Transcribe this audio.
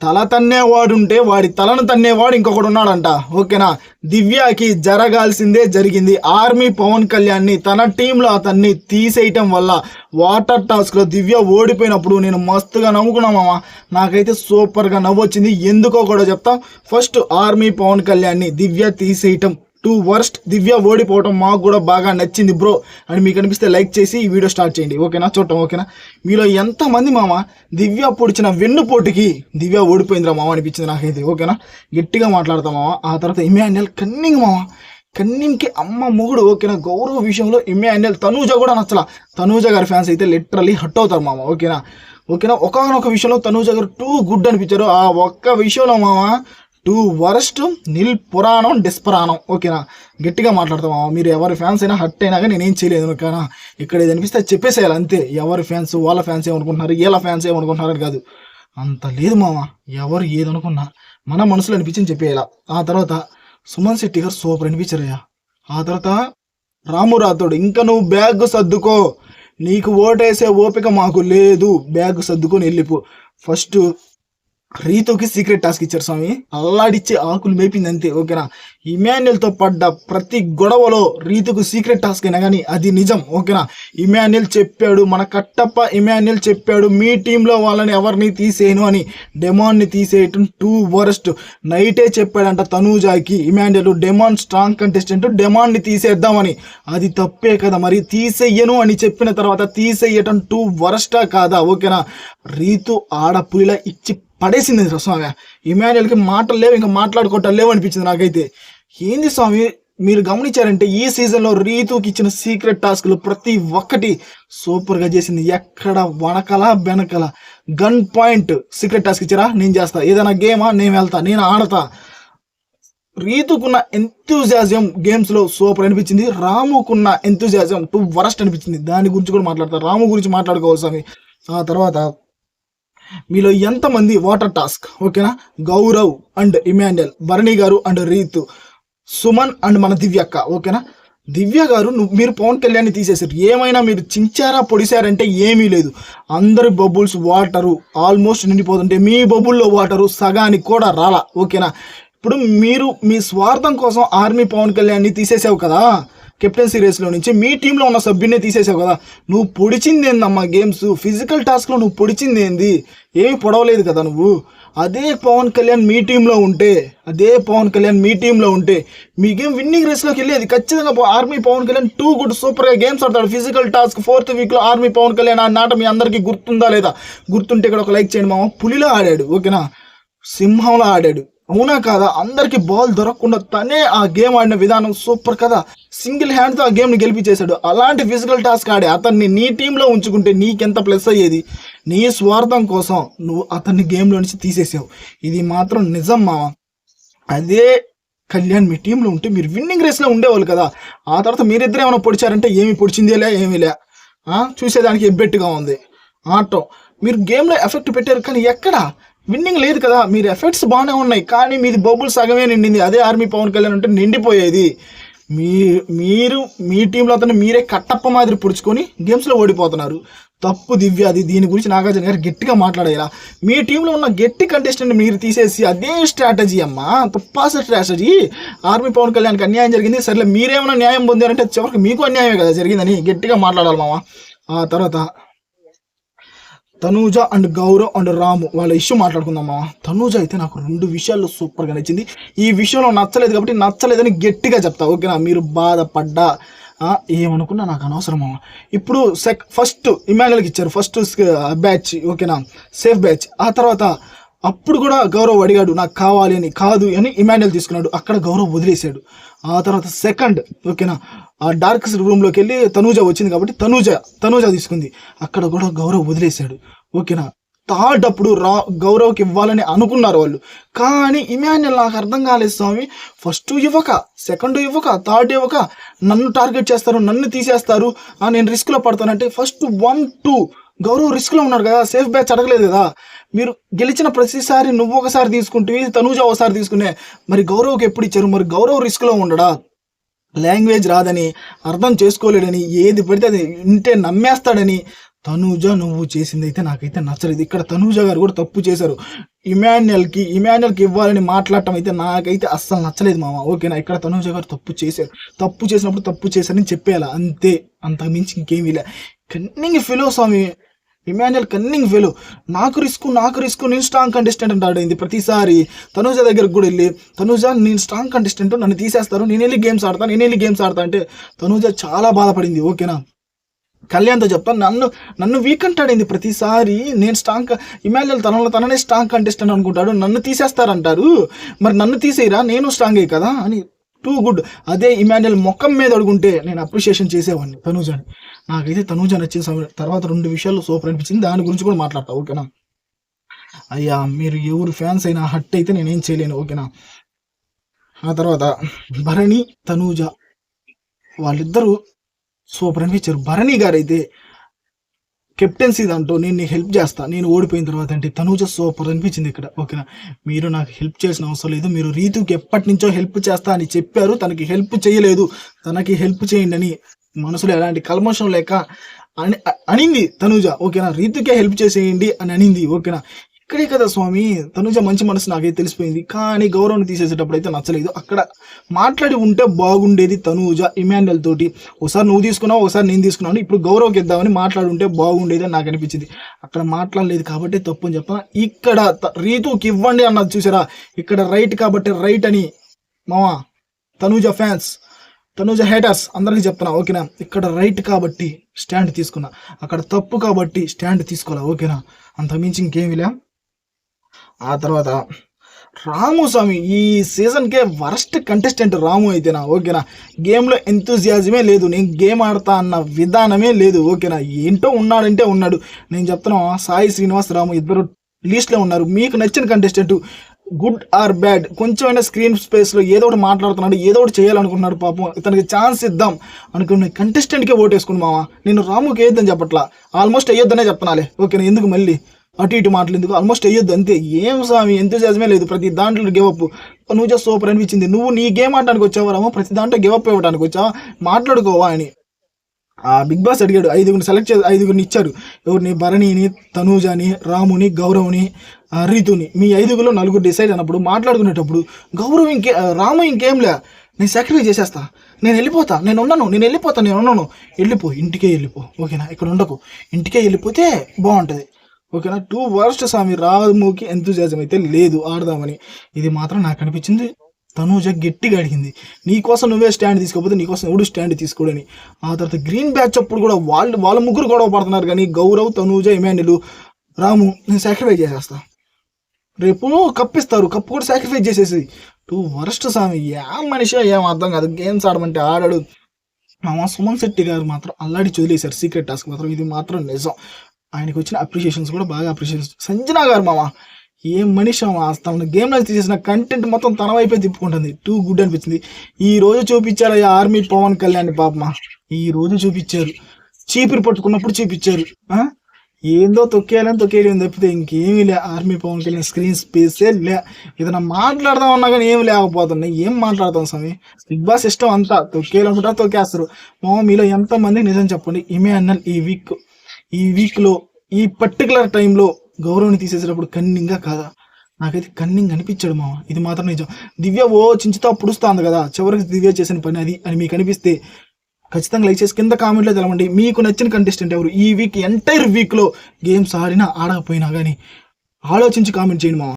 తల తన్నేవాడుంటే వాడి తలను తన్నేవాడు ఇంకొకడు ఉన్నాడంట. ఓకేనా, దివ్యకి జరగాల్సిందే జరిగింది. ఆర్మీ పవన్ కళ్యాణ్ని తన టీంలో అతన్ని తీసేయటం వల్ల వాటర్ టాస్క్లో దివ్య ఓడిపోయినప్పుడు నేను మస్తుగా నవ్వుకున్నా మామ. నాకైతే సూపర్గా నవ్వొచ్చింది. ఎందుకో కూడా చెప్తా. ఫస్ట్ ఆర్మీ పవన్ కళ్యాణ్ని దివ్య తీసేయటం టూ వర్స్ట్, దివ్య ఓడిపోవటం మాకు కూడా బాగా నచ్చింది బ్రో అని మీకు అనిపిస్తే లైక్ చేసి ఈ వీడియో స్టార్ట్ చేయండి. ఓకేనా, చూడటం. ఓకేనా, మీలో ఎంతమంది మామ దివ్య పొడిచిన వెన్నుపోటుకి దివ్య ఓడిపోయిందిరా మామ అనిపించింది నాకైతే. ఓకేనా, గట్టిగా మాట్లాడతాం మామ. ఆ తర్వాత ఇమాన్యుయల్ కన్నింగ్ మామ, కన్నింగ్కి అమ్మ మొగుడు. ఓకేనా, గౌరవ విషయంలో ఇమాన్యుయల్. తనూజ కూడా నచ్చలా. తనూజ గారి ఫ్యాన్స్ అయితే లిటరల్లీ హట్ అవుతారు మామ. ఓకేనా, ఒకనొక విషయంలో తనూజ గారు టూ గుడ్ అనిపించారు. ఆ ఒక్క విషయంలో మామ టూ వరస్ట్, నిల్ పురాణం డిస్పురాణం. ఓకేనా, గట్టిగా మాట్లాడతాం. మీరు ఎవరి ఫ్యాన్స్ అయినా హట్ అయినా కానీ నేనేం చేయలేదు. ఓకేనా, ఇక్కడ ఏది అనిపిస్తే చెప్పేసేయాలి అంతే. ఎవరి ఫ్యాన్స్ వాళ్ళ ఫ్యాన్స్ ఏమనుకుంటున్నారు, వీళ్ళ ఫ్యాన్స్ ఏమనుకుంటున్నారు కాదు, అంత లేదు మామ. ఎవరు ఏదనుకున్నా మన మనసులో అనిపించింది చెప్పేయాల. ఆ తర్వాత సుమన్ శెట్టి గారు సూపర్ అనిపించారయ్యా. ఆ తర్వాత రాము రాథోడ్, ఇంకా నువ్వు బ్యాగ్ సర్దుకో, నీకు ఓటేసే ఓపిక మాకు లేదు, బ్యాగ్ సర్దుకొని వెళ్ళిపో. ఫస్ట్ రీతుకి సీక్రెట్ టాస్క్ ఇచ్చారు స్వామి, అల్లాడిచ్చి ఆకులు మేపింది అంతే. ఓకేనా, ఇమాన్యుయల్తో పడ్డ ప్రతి గొడవలో రీతుకు సీక్రెట్ టాస్క్ అయినా కానీ అది నిజం. ఓకేనా, ఇమాన్యుయల్ చెప్పాడు, మన కట్టప్ప ఇమాన్యుయల్ చెప్పాడు మీ టీంలో వాళ్ళని ఎవరిని తీసేయను అని. డెమాన్ని తీసేయటం టూ వరస్ట్. నైటే చెప్పాడంట తనూజాకి ఇమాన్యుయల్, డెమాన్ స్ట్రాంగ్ కంటెస్టెంట్, డెమాన్ని తీసేద్దామని. అది తప్పే కదా మరి, తీసేయను అని చెప్పిన తర్వాత తీసేయటం టూ వరస్టా కాదా? ఓకేనా, రీతు ఆడపులిలా ఇచ్చి పడేసింది స్వామి. ఇమాన్యుయల్కి మాటలు లేవు, ఇంకా మాట్లాడుకోవటం లేవు అనిపించింది నాకైతే. ఏంది స్వామి, మీరు గమనించారంటే ఈ సీజన్లో రీతుకి ఇచ్చిన సీక్రెట్ టాస్క్లు ప్రతి ఒక్కటి సూపర్గా చేసింది. ఎక్కడ వనకల బెనకల. గన్ పాయింట్ సీక్రెట్ టాస్క్ ఇచ్చారా, నేను చేస్తా. ఏదైనా గేమా, నేను వెళ్తా, నేను ఆడతా. రీతుకున్న ఎంతూజియాజం గేమ్స్లో సూపర్ అనిపించింది. రాముకున్న ఎంతూజియాజం టూ వరస్ట్ అనిపించింది. దాని గురించి కూడా మాట్లాడతారు, రాము గురించి మాట్లాడుకోవాలి స్వామి. ఆ తర్వాత మీలో ఎంతమంది వాటర్ టాస్క్, ఓకేనా, Gaurav and Emmanuel, Bharani garu and Ritu, Suman and మన దివ్యక్క. ఓకేనా, దివ్య గారు మీరు పవన్ కళ్యాణ్ని తీసేశారు. ఏమైనా మీరు చించారా పొడిశారంటే ఏమీ లేదు. అందరి బబుల్స్ వాటరు ఆల్మోస్ట్ నిండిపోతుంటే మీ బబుల్లో వాటరు సగానికి కూడా రాలా. ఓకేనా, ఇప్పుడు మీరు మీ స్వార్థం కోసం ఆర్మీ పవన్ కళ్యాణ్ని తీసేసావు కదా కెప్టెన్సీ రేస్లో నుంచి, మీ టీంలో ఉన్న సభ్యున్నే తీసేసావు కదా. నువ్వు పొడిచింది ఏందమ్మా గేమ్స్, ఫిజికల్ టాస్క్లో నువ్వు పొడిచింది ఏంది? ఏమి పొడవలేదు కదా నువ్వు. అదే పవన్ కళ్యాణ్ మీ టీంలో ఉంటే మీ గేమ్ విన్నింగ్ రేస్లోకి వెళ్ళేది ఖచ్చితంగా. Army Pawan Kalyan too good సూపర్గా గేమ్స్ ఆడతాడు. ఫిజికల్ టాస్క్ 4th వీక్లో ఆర్మీ పవన్ కళ్యాణ్ ఆడినాట మీ అందరికీ గుర్తుందా లేదా? గుర్తుంటే ఇక్కడ ఒక లైక్ చేయండి మామ. పులిలో ఆడాడు, ఓకేనా, సింహంలో ఆడాడు, అవునా కాదా? అందరికి బాల్ దొరకకుండా తనే ఆ గేమ్ ఆడిన విధానం సూపర్ కదా. సింగిల్ హ్యాండ్తో ఆ గేమ్ని గెలిపించేశాడు. అలాంటి ఫిజికల్ టాస్క్ ఆడే అతన్ని నీ టీంలో ఉంచుకుంటే నీకెంత ప్లస్ అయ్యేది. నీ స్వార్థం కోసం నువ్వు అతన్ని గేమ్లో నుంచి తీసేసావు. ఇది మాత్రం నిజం మామ. అదే కళ్యాణ్ మీ టీంలో ఉంటే మీరు విన్నింగ్ రేస్లో ఉండేవాళ్ళు కదా. ఆ తర్వాత మీరిద్దరు ఏమైనా పొడిచారంటే ఏమి పొడిచిందేలే, ఏమీలే, చూసేదానికి ఎబ్బెట్టుగా ఉంది ఆటో. మీరు గేమ్లో ఎఫెక్ట్ పెట్టారు కానీ ఎక్కడ విన్నింగ్ లేదు కదా. మీరు ఎఫెక్ట్స్ బాగానే ఉన్నాయి కానీ మీది బబుల్ సగమే నిండింది. అదే ఆర్మీ పవన్ కళ్యాణ్ ఉంటే నిండిపోయేది. మీరు మీ టీంలో అతను మీరే కట్టప్ప మాదిరి పుడుచుకొని గేమ్స్లో ఓడిపోతున్నారు. తప్పు దివ్య అది. దీని గురించి నాగార్జున గారు గట్టిగా మాట్లాడేలా. మీ టీంలో ఉన్న గట్టి కంటెస్టెంట్ మీరు తీసేసి అదే స్ట్రాటజీ అమ్మా, తుప్పాస స్ట్రాటజీ. ఆర్మీ పవన్ కళ్యాణ్కి అన్యాయం జరిగింది, సరేలే మీరేమైనా న్యాయం పొందారంటే చివరికి మీకు అన్యాయమే కదా జరిగిందని గట్టిగా మాట్లాడాలి మామ. ఆ తర్వాత తనూజ అండ్ గౌరవ్ అండ్ రాము వాళ్ళ ఇష్యూ మాట్లాడుకుందామా. తనూజ అయితే నాకు 2 విషయాల్లో సూపర్గా నచ్చింది. ఈ విషయంలో నచ్చలేదు కాబట్టి నచ్చలేదని గట్టిగా చెప్తా. ఓకేనా, మీరు బాధపడ్డా ఏమనుకున్నా నాకు అనవసరమా. ఇప్పుడు ఫస్ట్ ఇమాన్యుయల్కి ఇచ్చారు, ఫస్ట్ బ్యాచ్, ఓకేనా, సేఫ్ బ్యాచ్. ఆ తర్వాత అప్పుడు కూడా గౌరవ్ అడిగాడు నాకు కావాలి అని, కాదు అని ఇమాన్యుయల్ తీసుకున్నాడు. అక్కడ గౌరవ్ వదిలేశాడు. ఆ తర్వాత సెకండ్, ఓకేనా, ఆ డార్క్ రూమ్లోకి వెళ్ళి తనూజ వచ్చింది కాబట్టి తనూజ తీసుకుంది. అక్కడ కూడా గౌరవ్ వదిలేశాడు. ఓకేనా, థర్డ్ అప్పుడు గౌరవ్కి ఇవ్వాలని అనుకున్నారు వాళ్ళు. కానీ ఇమాన్యుయల్ నాకు అర్థం కాలేదు స్వామి. ఫస్ట్ ఇవ్వక, సెకండ్ ఇవ్వక, థర్డ్ ఇవ్వక, నన్ను టార్గెట్ చేస్తారు, నన్ను తీసేస్తారు, నేను రిస్క్లో పడతానంటే ఫస్ట్ 1, 2 గౌరవ్ రిస్క్లో ఉన్నాడు కదా. సేఫ్ బ్యాచ్ అడగలేదు కదా. మీరు గెలిచిన ప్రతిసారి నువ్వు ఒకసారి తీసుకుంటే తనూజ ఒకసారి తీసుకునే, మరి గౌరవ్కి ఎప్పుడు ఇచ్చారు? మరి గౌరవ్ రిస్క్లో ఉండడా? లాంగ్వేజ్ రాదని, అర్థం చేసుకోలేడని, ఏది పడితే అది వింటే నమ్మేస్తాడని తనూజ నువ్వు చేసింది అయితే నాకైతే నచ్చలేదు. ఇక్కడ తనూజ గారు కూడా తప్పు చేశారు. ఇమాన్యుయల్కి ఇవ్వాలని మాట్లాడటం అయితే నాకైతే అస్సలు నచ్చలేదు మామ. ఓకేనా, ఇక్కడ తనుజ గారు తప్పు చేసినప్పుడు తప్పు చేశారని చెప్పేయాల అంతే, అంతకు మించి ఇంకేమీ లే. కన్నింగ్ ఫెలో స్వామి, ఇమాన్యుయల్ కన్నింగ్ ఫెలో. నాకు రిస్క్ నేను స్ట్రాంగ్ కంటెస్టెంట్ అంటాడు అయింది ప్రతిసారి. తనుజ దగ్గరకు కూడా వెళ్ళి, తనుజ నేను స్ట్రాంగ్ కంటెస్టెంట్, నన్ను తీసేస్తారు, నేను వెళ్ళి గేమ్స్ ఆడతా అంటే తనుజ చాలా బాధపడింది. ఓకేనా, కళ్యాణ్తో చెప్తాను, నన్ను వీక్ అంటాడింది ప్రతిసారి. నేను స్ట్రాంగ్, ఇమాన్యుయల్ తననే స్ట్రాంగ్ కంటెస్టెంట్ అనుకుంటాడు, నన్ను తీసేస్తారంటారు, మరి నన్ను తీసేయరా, నేను స్ట్రాంగే కదా అని. Too good. అదే ఇమాన్యుయల్ ముఖం మీద అడుగుంటే నేను అప్రిషియేషన్ చేసేవాడిని తనూజని. నాకైతే తనూజ నచ్చిన తర్వాత 2 విషయాలు సూపర్ అనిపించింది, దాని గురించి కూడా మాట్లాడతా. ఓకేనా అయ్యా, మీరు ఎవరు ఫ్యాన్స్ అయినా హట్ అయితే నేనేం చేయలేను. ఓకేనా, ఆ తర్వాత భరణి తనూజ వాళ్ళిద్దరూ సూపర్ అనిపించారు. భరణి గారు అయితే కెప్టెన్సీ దాంట్లో నేను నీకు హెల్ప్ చేస్తా, నేను ఓడిపోయిన తర్వాత అంటే తనూజ సూపర్ అనిపించింది ఇక్కడ. ఓకేనా, మీరు నాకు హెల్ప్ చేసిన అవసరం లేదు, మీరు రీతుకి ఎప్పటి నుంచో హెల్ప్ చేస్తా అని చెప్పారు, తనకి హెల్ప్ చేయలేదు, తనకి హెల్ప్ చేయండి అని మనసులో ఎలాంటి కల్మషం లేక అనింది తనూజ. ఓకేనా, రీతుకే హెల్ప్ చేసేయండి అని అనింది. ఓకేనా, ఇక్కడే కదా స్వామి తనూజ మంచి మనసు నాకైతే తెలిసిపోయింది. కానీ గౌరవం తీసేసేటప్పుడు అయితే నచ్చలేదు. అక్కడ మాట్లాడి ఉంటే బాగుండేది తనూజ ఇమాన్యుయల్ తోటి. ఒకసారి నువ్వు తీసుకున్నావు, ఒకసారి నేను తీసుకున్నాను, ఇప్పుడు గౌరవకి ఇద్దామని మాట్లాడి ఉంటే బాగుండేది అని నాకు అనిపించింది. అక్కడ మాట్లాడలేదు కాబట్టి తప్పు అని చెప్పా. ఇక్కడ రీతుకి ఇవ్వండి అన్నది చూసారా, ఇక్కడ రైట్ కాబట్టి రైట్ అని మావా తనూజ ఫ్యాన్స్, తనూజ హేటర్స్ అందరికీ చెప్తున్నా. ఓకేనా, ఇక్కడ రైట్ కాబట్టి స్టాండ్ తీసుకున్నా, అక్కడ తప్పు కాబట్టి స్టాండ్ తీసుకోవాలా. ఓకేనా, అంతకుమించి ఇంకేమిలే. ఆ తర్వాత రాము స్వామి ఈ సీజన్కే వరస్ట్ కంటెస్టెంట్ రాము అయితేనా. ఓకేనా, గేమ్లో ఎంతూజియాజమే లేదు, నేను గేమ్ ఆడతా అన్న విధానమే లేదు. ఓకేనా, ఏంటో ఉన్నాడంటే ఉన్నాడు. నేను చెప్తున్నా, సాయి శ్రీనివాస్ రాము ఇద్దరు లీస్ట్లో ఉన్నారు. మీకు నచ్చిన కంటెస్టెంట్ గుడ్ ఆర్ బ్యాడ్, కొంచెమైనా స్క్రీన్ స్పేస్లో ఏదో ఒకటి మాట్లాడుతున్నాడు, ఏదో ఒకటి చేయాలనుకుంటున్నాడు, పాపం ఇతనికి ఛాన్స్ ఇద్దాం అనుకున్న కంటెస్టెంట్కే ఓటేసుకుని మావా. నేను రాముకి వేయొద్దని చెప్పట్లా, ఆల్మోస్ట్ వేయొద్దనే చెప్తున్నాలే. ఓకేనా, ఎందుకు మళ్ళీ అటు ఇటు మాటలు ఎందుకు, ఆల్మోస్ట్ వేయొద్దు అంతే. ఏం స్వామి ఎంతూజియాజమే లేదు, ప్రతి దాంట్లో గివప్. నువ్వు జస్ట్ సూపర్ అనిపించింది. నువ్వు నీ గేమ్ ఆడడానికి వచ్చావా రాము, ప్రతి దాంట్లో గివప్ ఇవ్వడానికి వచ్చావా, మాట్లాడుకోవా అని ఆ బిగ్ బాస్ అడిగాడు. 5గురిని సెలెక్ట్ చేసి 5గురిని ఇచ్చారు. ఎవరిని, భరణిని, తనూజని, రాముని, గౌరవ్ని, రీతుని. మీ 5గురిలో 4 డిసైడ్ అయినప్పుడు మాట్లాడుకునేటప్పుడు గౌరవ్ రాము ఇంకేంలే, నేను సాక్రిఫైస్ చేసేస్తా, నేను వెళ్ళిపోతా, నేను ఉన్నాను, వెళ్ళిపో, ఇంటికే వెళ్ళిపో. ఓకేనా, ఇక్కడ ఉండకు, ఇంటికే వెళ్ళిపోతే బాగుంటుంది. ఓకేనా, 2 వర్స్ట్ స్వామి. రాముకి ఎంతూజియాజం అయితే లేదు ఆడదామని. ఇది మాత్రం నాకు అనిపించింది. తనూజ గట్టిగా అడిగింది, నీకోసం నువ్వే స్టాండ్ తీసుకోకపోతే నీకోసం ఎవడు స్టాండ్ తీసుకోడని. ఆ తర్వాత గ్రీన్ బ్యాచ్ అప్పుడు కూడా వాళ్ళ ముగ్గురు గొడవ పడుతున్నారు, కానీ గౌరవ్, తనూజ, ఇమాన్యుయల్, రాము నేను సాక్రిఫైస్ చేసేస్తా, రేపు కప్పిస్తారు, కప్పు కూడా సాక్రిఫైస్ చేసేసి. 2 వర్స్ట్ స్వామి. ఏం మనిషి ఏం అర్థం కాదు, గేమ్స్ ఆడమంటే ఆడాడు. మామ సుమన్ శెట్టి గారు మాత్రం అల్లాడి చదిలేశారు సీక్రెట్ టాస్క్ మాత్రం. ఇది మాత్రం నిజం. ఆయనకు వచ్చిన అప్రిషియేషన్స్ కూడా బాగా అప్రిషియేషన్స్. సంజన గారు మామ ఏం మనిషి తన గేమ్లో తీసేసిన కంటెంట్ మొత్తం తన వైపే తిప్పుకుంటుంది. 2 గుడ్ అనిపించింది. ఈ రోజు చూపించారు ఆర్మీ పవన్ కళ్యాణ్ పాపమా, ఈ రోజు చూపించారు. చీపిరి పట్టుకున్నప్పుడు చూపించారు. ఏందో తొక్కేయలేని తప్పితే ఇంకేమీ లే. ఆర్మీ పవన్ కళ్యాణ్ స్క్రీన్ స్పేసే లే. ఏదైనా మాట్లాడదాం అన్నా కానీ ఏమి లేకపోతున్నాయి. ఏం మాట్లాడతాం స్వామి, బిగ్ బాస్ ఇష్టం అంతా తొక్కేయాలనుకుంటారు, తొక్కేస్తారు. మామ మీలో ఎంతమంది నిజం చెప్పండి, ఇమాన్యుయల్ ఈ వీక్లో ఈ పర్టికులర్ టైంలో గౌరవ్ని తీసేసేటప్పుడు కన్నింగా కాదా? నాకైతే కన్నింగ్ అనిపించాడు మామ, ఇది మాత్రం నిజం. దివ్య చించుతా పుడుస్తుంది కదా, చివరికి దివ్య చేసిన పని అది అని మీకు అనిపిస్తే ఖచ్చితంగా లైక్ చేసి కింద కామెంట్లో తెలవండి. మీకు నచ్చిన కంటెస్టెంట్ ఎవరు, ఈ వీక్ ఎంటైర్ వీక్లో గేమ్స్ ఆడినా ఆడకపోయినా కానీ ఆలోచించి కామెంట్ చేయండి మామ.